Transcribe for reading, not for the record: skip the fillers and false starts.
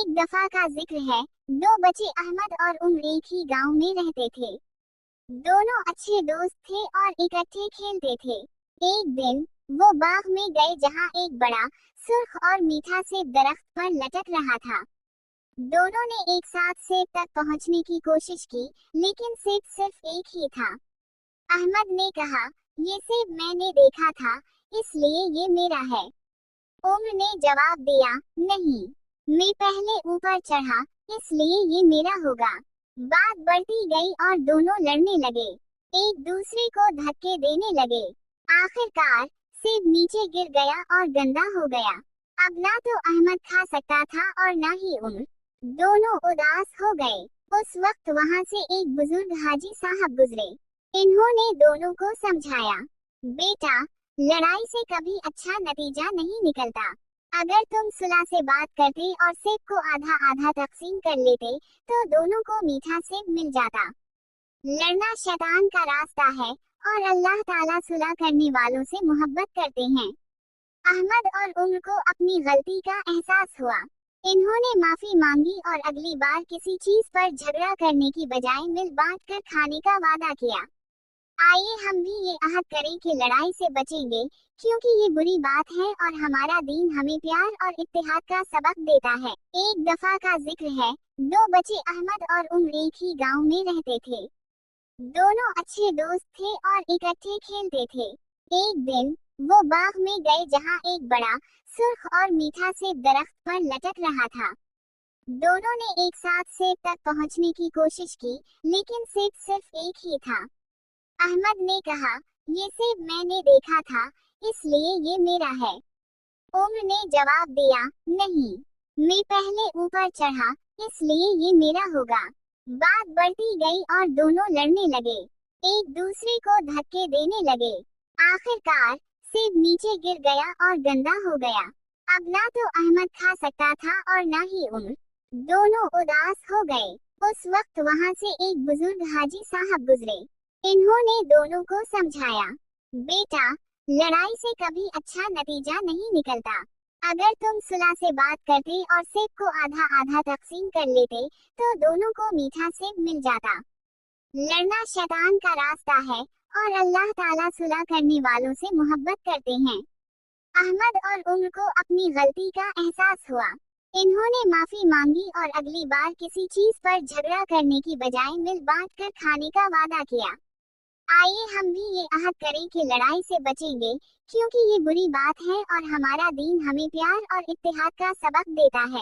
एक दफा का जिक्र है। दो बच्चे अहमद और उम्र एक ही गांव में रहते थे। दोनों अच्छे दोस्त थे और इकट्ठे खेलते थे। एक दिन वो बाग में गए जहां एक बड़ा सुर्ख और मीठा सेब दरख्त पर लटक रहा था। दोनों ने एक साथ सेब तक पहुंचने की कोशिश की, लेकिन सेब सिर्फ एक ही था। अहमद ने कहा, ये सेब मैंने देखा था, इसलिए ये मेरा है। उम्र ने जवाब दिया, नहीं, मैं पहले ऊपर चढ़ा, इसलिए ये मेरा होगा। बात बढ़ती गई और दोनों लड़ने लगे, एक दूसरे को धक्के देने लगे। आखिरकार सेब नीचे गिर गया और गंदा हो गया। अब ना तो अहमद खा सकता था और ना ही उम्र। दोनों उदास हो गए। उस वक्त वहां से एक बुजुर्ग हाजी साहब गुजरे। इन्होंने दोनों को समझाया, बेटा, लड़ाई से कभी अच्छा नतीजा नहीं निकलता। अगर तुम सुलह से बात करते और सेब को आधा आधा तकसीम कर लेते, तो दोनों को मीठा सेब मिल जाता। लड़ना शैतान का रास्ता है और अल्लाह ताला सुलह करने वालों से मोहब्बत करते हैं। अहमद और उम्र को अपनी गलती का एहसास हुआ। इन्होंने माफी मांगी और अगली बार किसी चीज पर झगड़ा करने की बजाय मिल बांट कर खाने का वादा किया। आइए हम भी ये अहद करें कि लड़ाई से बचेंगे, क्योंकि ये बुरी बात है और हमारा दीन हमें प्यार और इत्तेहाद का सबक देता है। एक दफा का जिक्र है। दो बच्चे अहमद और उम्र एक ही गांव में रहते थे। दोनों अच्छे दोस्त थे और इकट्ठे खेलते थे। एक दिन वो बाग में गए जहां एक बड़ा सुर्ख और मीठा सेब दरख्त पर लटक रहा था। दोनों ने एक साथ सेब तक पहुंचने की कोशिश की, लेकिन सेब सिर्फ एक ही था। अहमद ने कहा, ये सेब मैंने देखा था, इसलिए ये मेरा है। उम्र ने जवाब दिया, नहीं, मैं पहले ऊपर चढ़ा, इसलिए ये मेरा होगा। बात बढ़ती गई और दोनों लड़ने लगे, एक दूसरे को धक्के देने लगे। आखिरकार सेब नीचे गिर गया और गंदा हो गया। अब ना तो अहमद खा सकता था और ना ही उम्र। दोनों उदास हो गए। उस वक्त वहां से एक बुजुर्ग हाजी साहब गुजरे। इन्होंने दोनों को समझाया, बेटा, लड़ाई से कभी अच्छा नतीजा नहीं निकलता। अगर तुम सुलह से बात करते और सेब को आधा आधा तकसीम कर लेते, तो दोनों को मीठा सेब मिल जाता। लड़ना शैतान का रास्ता है और अल्लाह ताला सुलह करने वालों से मोहब्बत करते हैं। अहमद और उम्र को अपनी गलती का एहसास हुआ। इन्होंने माफी मांगी और अगली बार किसी चीज पर झगड़ा करने की बजाय मिल बांट कर खाने का वादा किया। आइए हम भी ये अहद करें कि लड़ाई से बचेंगे, क्योंकि ये बुरी बात है और हमारा दीन हमें प्यार और इत्तेहाद का सबक देता है।